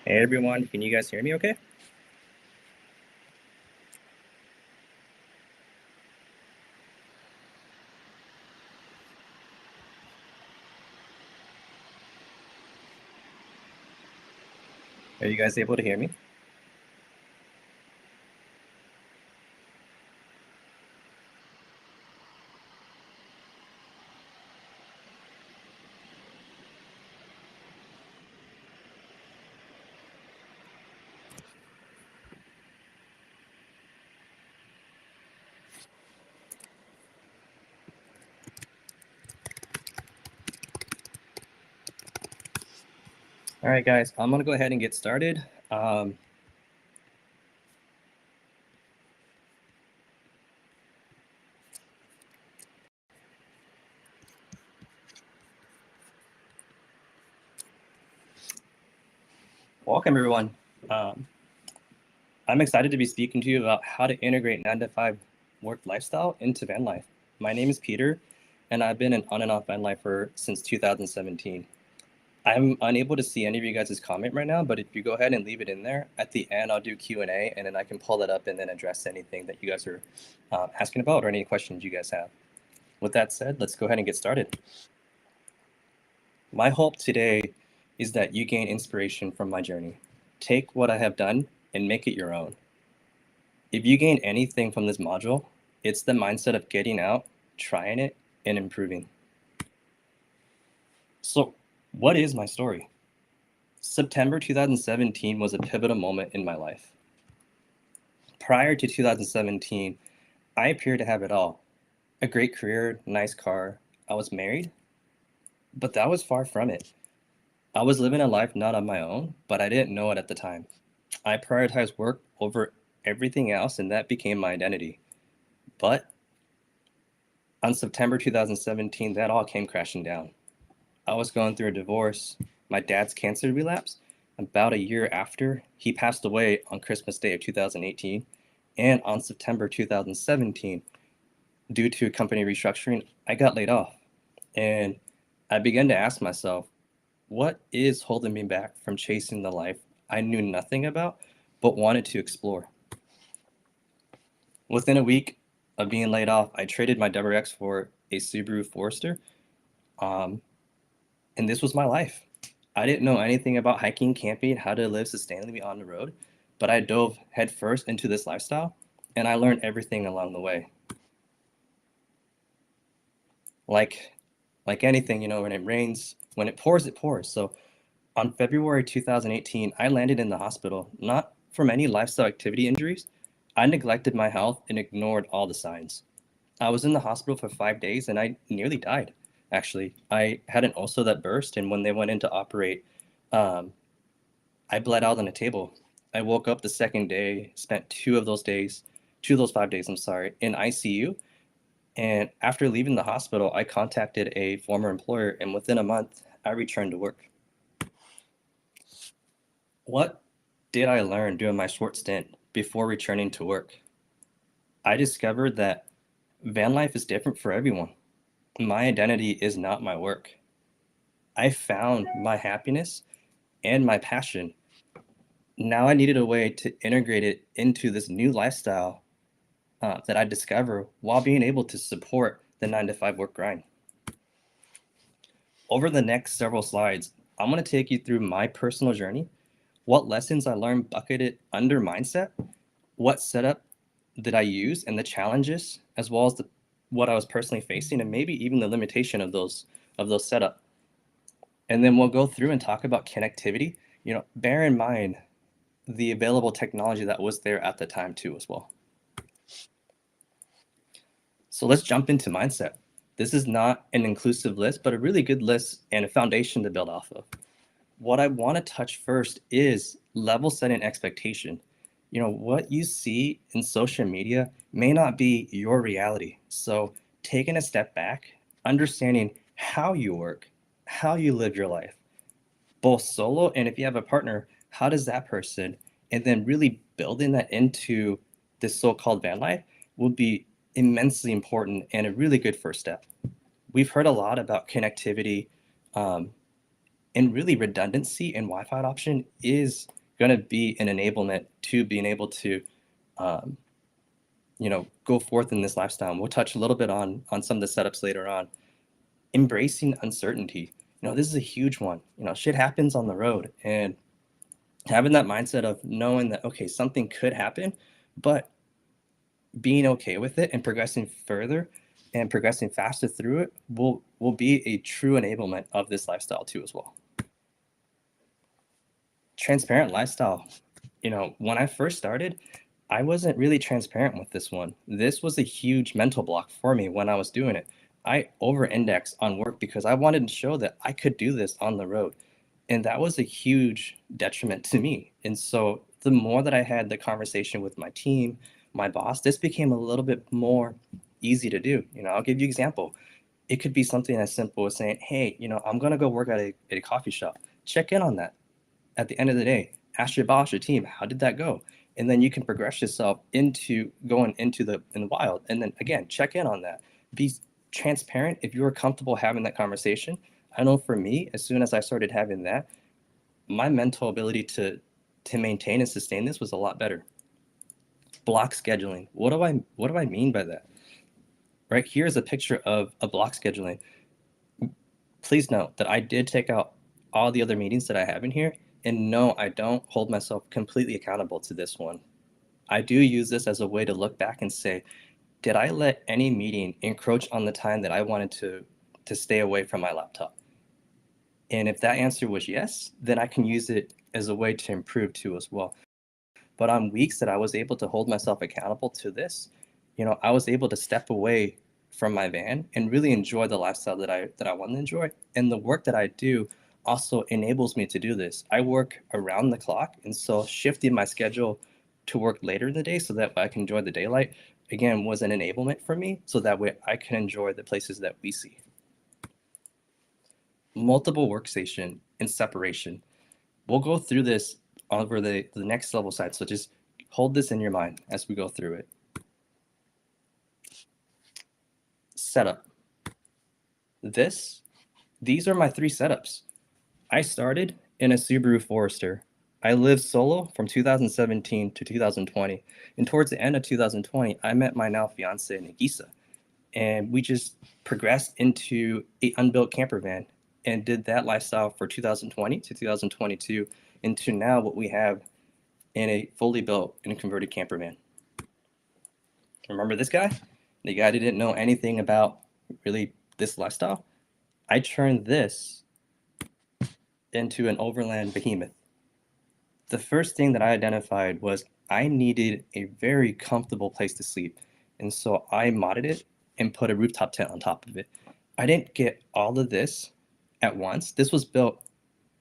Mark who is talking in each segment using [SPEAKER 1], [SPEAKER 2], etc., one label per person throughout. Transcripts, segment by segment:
[SPEAKER 1] Hey everyone, can you guys hear me okay? Are you guys able to hear me? All right, guys, I'm gonna go ahead and get started. Um, Welcome everyone. Um, I'm excited to be speaking to you about how to integrate 9 to 5 work lifestyle into van life. My name is Peter, and I've been an on and off van lifer since 2017. I'm unable to see any of you guys' comment right now, but if you go ahead and leave it in there, at the end I'll do Q&A, and then I can pull that up and then address anything that you guys are asking about or any questions you guys have. With that said, let's go ahead and get started. My hope today is that you gain inspiration from my journey. Take what I have done and make it your own. If you gain anything from this module, it's the mindset of getting out, trying it, and improving. So, what is my story? September 2017 was a pivotal moment in my life. Prior to 2017, I appeared to have it all: a great career, nice car, I was married, but that was far from it. I was living a life not on my own, but I didn't know it at the time. I prioritized work over everything else, and that became my identity. But on September 2017, that all came crashing down. I was going through a divorce, my dad's cancer relapse. About a year after, he passed away on Christmas Day of 2018. And on September 2017, due to company restructuring, I got laid off. And I began to ask myself, what is holding me back from chasing the life I knew nothing about but wanted to explore? Within a week of being laid off, I traded my WRX for a Subaru Forester, um, and this was my life. I didn't know anything about hiking, camping, how to live sustainably on the road, but I dove headfirst into this lifestyle, and I learned everything along the way. Like, like anything, when it rains, when it pours, it pours. So on February 2018, I landed in the hospital, not from any lifestyle activity injuries. I neglected my health and ignored all the signs. I was in the hospital for 5 days and I nearly died. Actually, I had an ulcer that burst, and when they went in to operate, um, I bled out on a table. I woke up the second day, spent 2 of those 5 days, I'm sorry, in ICU. And after leaving the hospital, I contacted a former employer, and within a month, I returned to work. What did I learn during my short stint before returning to work? I discovered that van life is different for everyone. My identity is not my work. I found my happiness and my passion. Now I needed a way to integrate it into this new lifestyle that I discover while being able to support the 9 to 5 work grind. Over the next several slides, I'm going to take you through my personal journey, what lessons I learned bucketed under mindset, what setup did I use, and the challenges, as well as what I was personally facing, and maybe even the limitation of those setup. And then we'll go through and talk about connectivity. Bear in mind the available technology that was there at the time too, as well. So let's jump into mindset. This is not an inclusive list, but a really good list and a foundation to build off of. What I want to touch first is level setting expectation. What you see in social media may not be your reality. So taking a step back, understanding how you work, how you live your life, both solo and if you have a partner, how does that person, and then really building that into this so-called van life will be immensely important and a really good first step. We've heard a lot about connectivity, um, And really, redundancy and Wi-Fi option is going to be an enablement to being able to, um, go forth in this lifestyle. And we'll touch a little bit on some of the setups later on. Embracing uncertainty. This is a huge one. Shit happens on the road, and having that mindset of knowing that, okay, something could happen, but being okay with it and progressing further and progressing faster through it will be a true enablement of this lifestyle too as well. Transparent lifestyle. When I first started, I wasn't really transparent with this one. This was a huge mental block for me when I was doing it. I over-indexed on work because I wanted to show that I could do this on the road. And that was a huge detriment to me. And so the more that I had the conversation with my team, my boss, this became a little bit more easy to do. I'll give you an example. It could be something as simple as saying, hey, I'm going to go work at a coffee shop. Check in on that at the end of the day. Ask your boss, your team, how did that go? And then you can progress yourself into going into in the wild. And then again, check in on that. Be transparent if you're comfortable having that conversation. I know for me, as soon as I started having that, my mental ability to maintain and sustain this was a lot better. Block scheduling. What do I mean by that? Right here is a picture of a block scheduling. Please note that I did take out all the other meetings that I have in here, and no, I don't hold myself completely accountable to this one. I do use this as a way to look back and say, did I let any meeting encroach on the time that I wanted to stay away from my laptop? And if that answer was yes, then I can use it as a way to improve too as well. But on weeks that I was able to hold myself accountable to this, I was able to step away from my van and really enjoy the lifestyle that I want to enjoy. And the work that I do also enables me to do this. I work around the clock, and so shifting my schedule to work later in the day so that I can enjoy the daylight, again, was an enablement for me, so that way I can enjoy the places that we see. Multiple workstation and separation. We'll go through this over the next level side, so just hold this in your mind as we go through it. Setup. These are my 3 setups. I started in a Subaru Forester. I lived solo from 2017 to 2020. And towards the end of 2020, I met my now fiance, Nagisa. And we just progressed into an unbuilt camper van and did that lifestyle for 2020 to 2022 into now what we have in a fully built and converted camper van. Remember this guy? The guy that didn't know anything about really this lifestyle? I turned this into an overland behemoth. The first thing that I identified was I needed a very comfortable place to sleep. And so I modded it and put a rooftop tent on top of it. I didn't get all of this at once. This was built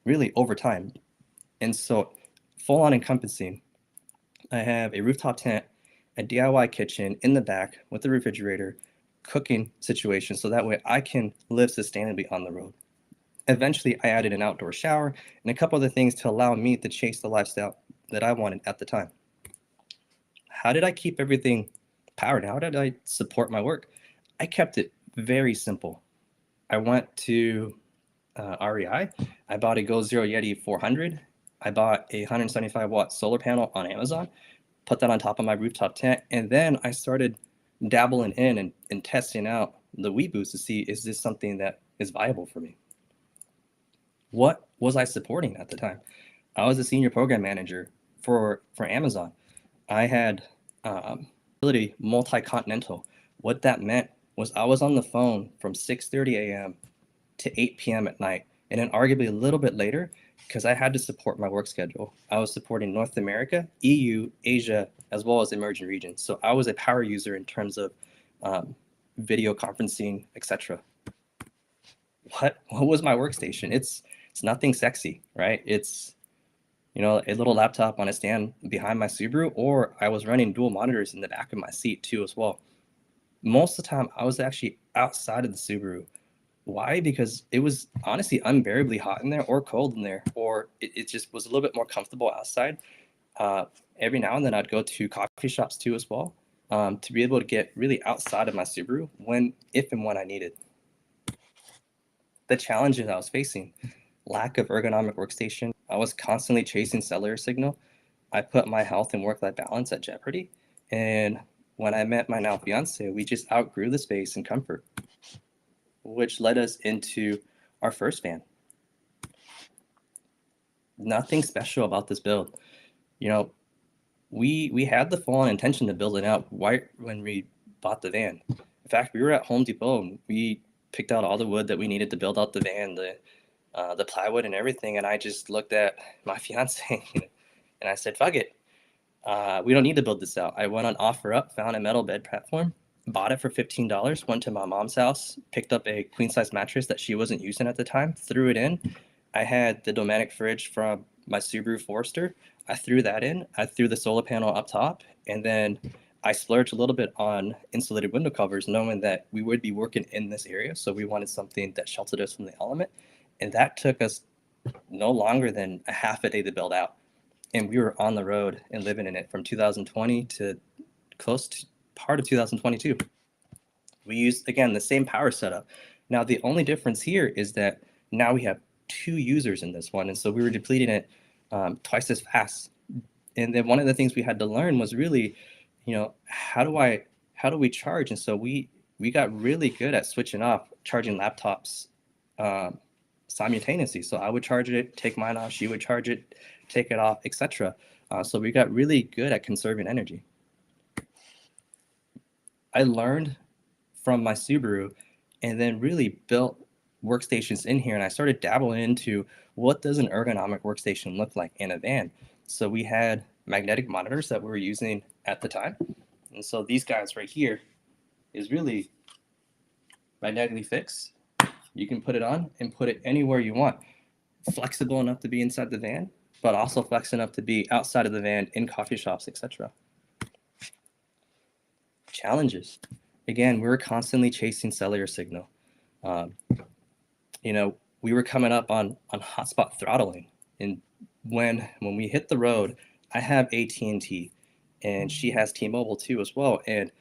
[SPEAKER 1] really over time. And so full on encompassing, I have a rooftop tent, a DIY kitchen in the back with a refrigerator, cooking situation, so that way I can live sustainably on the road. Eventually, I added an outdoor shower and a couple other things to allow me to chase the lifestyle that I wanted at the time. How did I keep everything powered? How did I support my work? I kept it very simple. I went to REI. I bought a Go Zero Yeti 400. I bought a 175-watt solar panel on Amazon, put that on top of my rooftop tent, and then I started dabbling in and testing out the Weeboost to see, is this something that is viable for me? What was I supporting at the time? I was a senior program manager for Amazon. I had ability multi-continental. What that meant was I was on the phone from 6:30 a.m. to 8 p.m. at night, and then arguably a little bit later because I had to support my work schedule. I was supporting North America, EU, Asia, as well as emerging regions. So I was a power user in terms of video conferencing, etc. What was my workstation? It's nothing sexy, right? It's a little laptop on a stand behind my Subaru, or I was running dual monitors in the back of my seat too as well. Most of the time, I was actually outside of the Subaru. Why? Because it was honestly unbearably hot in there or cold in there, or it just was a little bit more comfortable outside. Every now and then I'd go to coffee shops too as well, to be able to get really outside of my Subaru if and when I needed. The challenges I was facing. lack of ergonomic workstation. I was constantly chasing cellular signal. I put my health and work-life balance at jeopardy. And when I met my now fiance, we just outgrew the space and comfort, which led us into our first van. Nothing special about this build. You know, we had the full-on intention to build it out right when we bought the van. In fact, we were at Home Depot and we picked out all the wood that we needed to build out the van, the plywood and everything. And I just looked at my fiance and I said, "Fuck it, we don't need to build this out." I went on OfferUp, found a metal bed platform, bought it for $15. Went to my mom's house, picked up a queen size mattress that she wasn't using at the time, threw it in. I had the Dometic fridge from my Subaru Forester. I threw that in. I threw the solar panel up top, and then I splurged a little bit on insulated window covers, knowing that we would be working in this area. So we wanted something that sheltered us from the element. And that took us no longer than a half a day to build out. And we were on the road and living in it from 2020 to close to part of 2022. We used, again, the same power setup. Now, the only difference here is that now we have 2 users in this one. And so we were depleting it twice as fast. And then one of the things we had to learn was really, how do we charge? And so we got really good at switching off charging laptops simultaneously. So I would charge it, take mine off, she would charge it, take it off, etc. So we got really good at conserving energy. I learned from my Subaru and then really built workstations in here, and I started dabbling into what does an ergonomic workstation look like in a van. So we had magnetic monitors that we were using at the time. And so these guys right here is really magnetically fixed. You can put it on and put it anywhere you want. Flexible enough to be inside the van, but also flexible enough to be outside of the van in coffee shops, etc. Challenges. Again, we were constantly chasing cellular signal. We were coming up on hotspot throttling. And when we hit the road, I have AT&T and she has T-Mobile too as well. And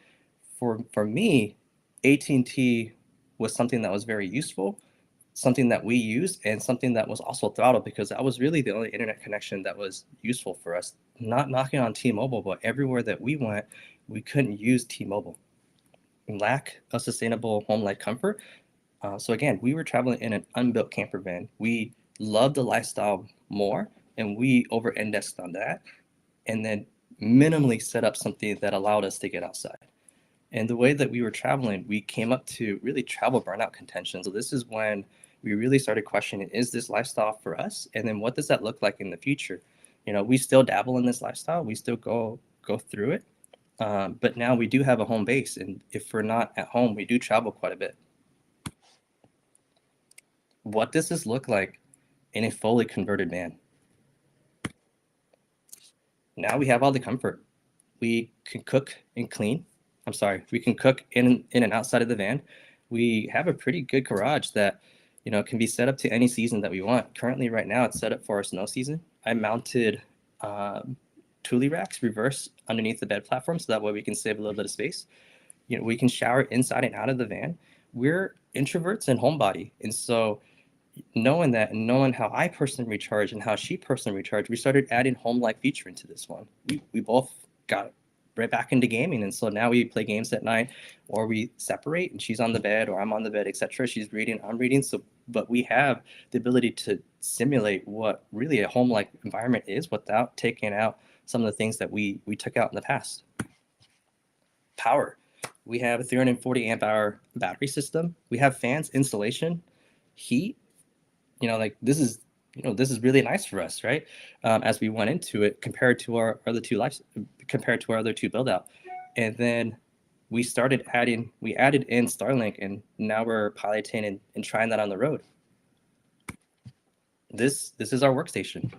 [SPEAKER 1] for me, AT&T was something that was very useful, something that we used, and something that was also throttled, because that was really the only internet connection that was useful for us. Not knocking on T-Mobile, but everywhere that we went, we couldn't use T-Mobile. Lack of sustainable home life comfort. So again, we were traveling in an unbuilt camper van. We loved the lifestyle more, and we over-indexed on that, and then minimally set up something that allowed us to get outside. And the way that we were traveling, we came up to really travel burnout contention. So this is when we really started questioning, is this lifestyle for us? And then what does that look like in the future? We still dabble in this lifestyle. We still go through it. But now we do have a home base. And if we're not at home, we do travel quite a bit. What does this look like in a fully converted van? Now we have all the comfort. We can cook and clean. We can cook in and outside of the van. We have a pretty good garage that, can be set up to any season that we want. Currently, right now, it's set up for our snow season. I mounted Thule racks reverse underneath the bed platform, so that way we can save a little bit of space. We can shower inside and out of the van. We're introverts and homebody, and so knowing that and knowing how I personally recharge and how she personally recharged, we started adding home life feature into this one. We both got right back into gaming, and so now we play games at night, or we separate and she's on the bed or I'm on the bed, etc. She's reading, I'm reading. So but we have the ability to simulate what really a home like environment is without taking out some of the things that we took out in the past. Power. We have a 340 amp hour battery system. We have fans, insulation, heat. This is really nice for us, right? As we went into it, compared to our other two build out. And then we added in Starlink, and now we're piloting and trying that on the road. This is our workstation.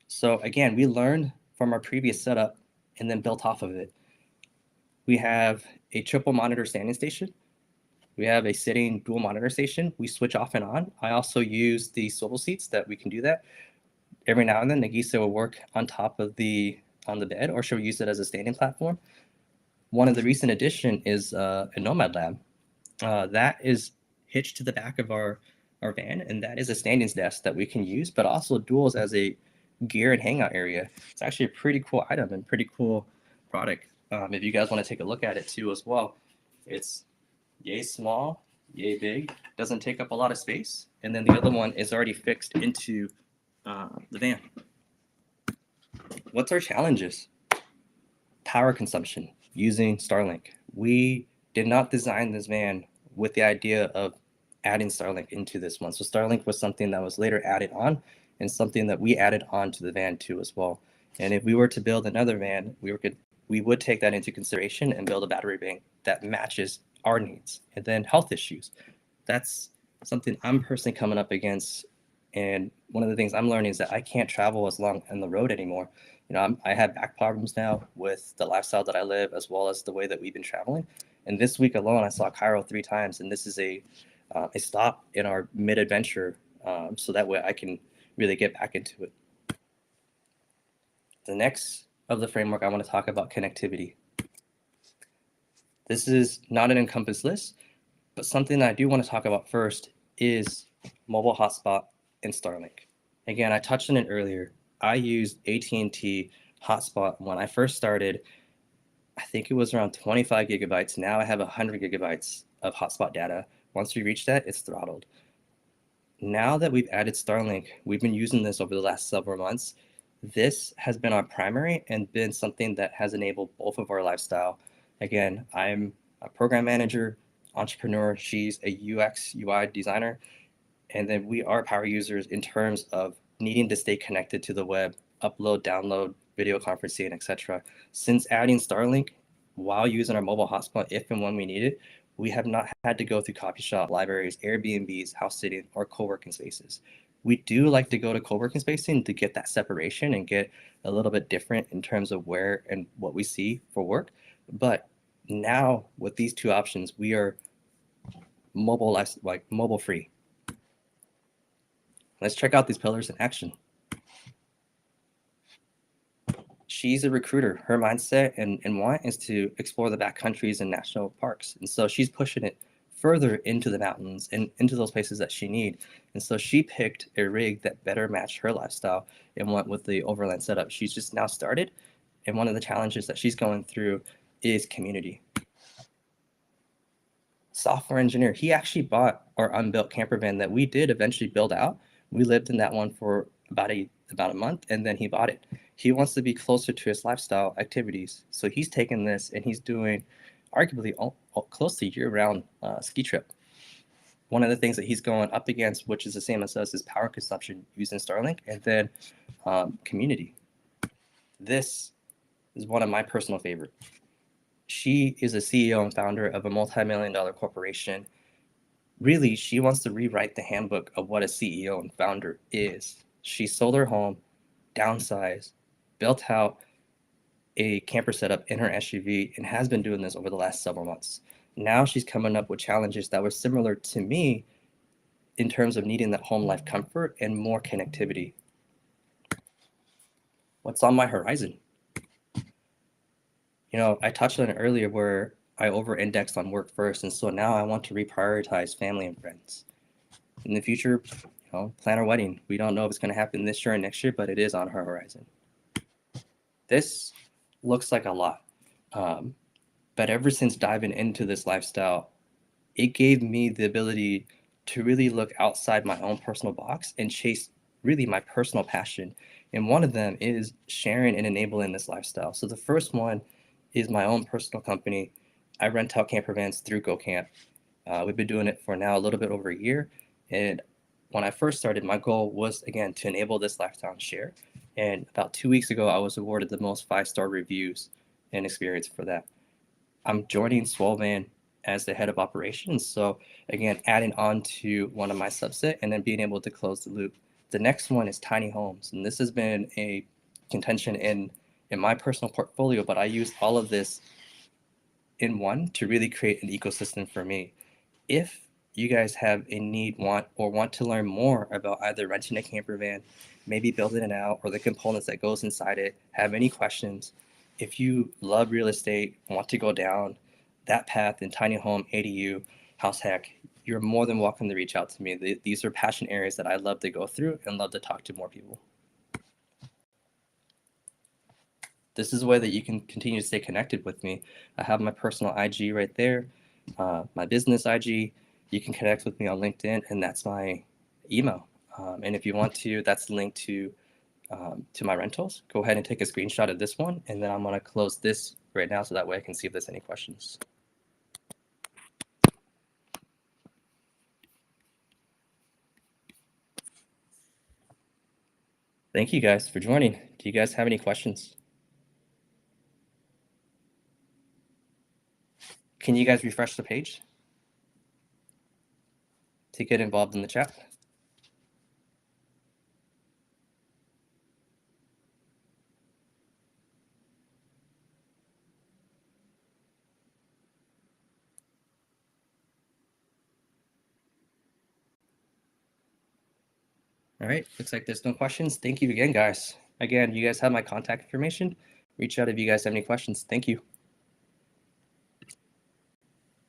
[SPEAKER 1] So again, we learned from our previous setup and then built off of it. We have a triple monitor standing station. We have a sitting dual monitor station. We switch off and on. I also use the swivel seats that we can do that. Every now and then, Nagisa will work on top of on the bed, or she'll use it as a standing platform. One of the recent addition is a Nomad Lab. That is hitched to the back of our our van, and that is a standings desk that we can use, but also duels as a gear and hangout area. It's actually a pretty cool item and pretty cool product. If you guys want to take a look at it too as well, it's yay small, yay big, doesn't take up a lot of space, and then the other one is already fixed into the van. What's our challenges? Power consumption using Starlink. We did not design this van with the idea of adding Starlink into this one. So Starlink was something that was later added on and something that we added on to the van too as well. And if we were to build another van, we would take that into consideration and build a battery bank that matches our needs. And then health issues. That's something I'm personally coming up against. And one of the things I'm learning is that I can't travel as long on the road anymore. I have back problems now with the lifestyle that I live, as well as the way that we've been traveling. And this week alone, I saw Cairo 3 times, and this is a stop in our mid-adventure, so that way I can really get back into it. The next of the framework, I want to talk about connectivity. This is not an encompassed list, but something that I do want to talk about first is mobile hotspot and Starlink. Again, I touched on it earlier. I used AT&T hotspot when I first started. I think it was around 25 gigabytes. Now I have 100 gigabytes of hotspot data. Once we reach that, it's throttled. Now that we've added Starlink, we've been using this over the last several months. This has been our primary and been something that has enabled both of our lifestyle. Again, I'm a program manager, entrepreneur. She's a UX, UI designer. And then we are power users in terms of needing to stay connected to the web, upload, download, video conferencing, etc. Since adding Starlink, while using our mobile hotspot, if and when we need it, we have not had to go through coffee shop, libraries, Airbnbs, house sitting, or co-working spaces. We do like to go to co-working spacing to get that separation and get a little bit different in terms of where and what we see for work. But now with these two options, we are mobile free. Let's check out these pillars in action. She's a recruiter. Her mindset and want is to explore the backcountries and national parks. And so she's pushing it further into the mountains and into those places that she needs. And so she picked a rig that better matched her lifestyle and went with the overland setup. She's just now started. And one of the challenges that she's going through is community. Software engineer. He actually bought our unbuilt camper van that we did eventually build out. We lived in that one for about a month, and then he bought it. He wants to be closer to his lifestyle activities, so he's taken this and he's doing arguably close to year-round ski trip. One of the things that he's going up against, which is the same as us, is power consumption using Starlink, and then community. This is one of my personal favorites. She is a CEO and founder of a multi-million-dollar corporation. Really, she wants to rewrite the handbook of what a CEO and founder is. She sold her home, downsized, built out a camper setup in her SUV, and has been doing this over the last several months. Now she's coming up with challenges that were similar to me in terms of needing that home life comfort and more connectivity. What's on my horizon? I touched on it earlier where I over-indexed on work first, and so now I want to reprioritize family and friends. In the future, plan our wedding. We don't know if it's going to happen this year or next year, but it is on our horizon. This looks like a lot, but ever since diving into this lifestyle, it gave me the ability to really look outside my own personal box and chase really my personal passion. And one of them is sharing and enabling this lifestyle. So the first one is my own personal company. I rent out camper vans through GoCamp. We've been doing it for now a little bit over a year. And when I first started, my goal was, again, to enable this lifestyle and share. And about 2 weeks ago, I was awarded the most 5-star reviews and experience for that. I'm joining Swellvan as the head of operations. So again, adding on to one of my subset and then being able to close the loop. The next one is tiny homes. And this has been a contention in my personal portfolio, but I use all of this in one to really create an ecosystem for me. If you guys have a need, want to learn more about either renting a camper van, maybe building it out, or the components that goes inside it, have any questions, if you love real estate, want to go down that path in tiny home, ADU, house hack, you're more than welcome to reach out to me. These are passion areas that I love to go through and love to talk to more people. This is a way that you can continue to stay connected with me. I have my personal IG right there, my business IG. You can connect with me on LinkedIn, and that's my email. And if you want to, that's linked to my rentals. Go ahead and take a screenshot of this one, and then I'm going to close this right now so that way I can see if there's any questions. Thank you guys for joining. Do you guys have any questions? Can you guys refresh the page to get involved in the chat? All right, looks like there's no questions. Thank you again, guys. Again, you guys have my contact information. Reach out if you guys have any questions. Thank you.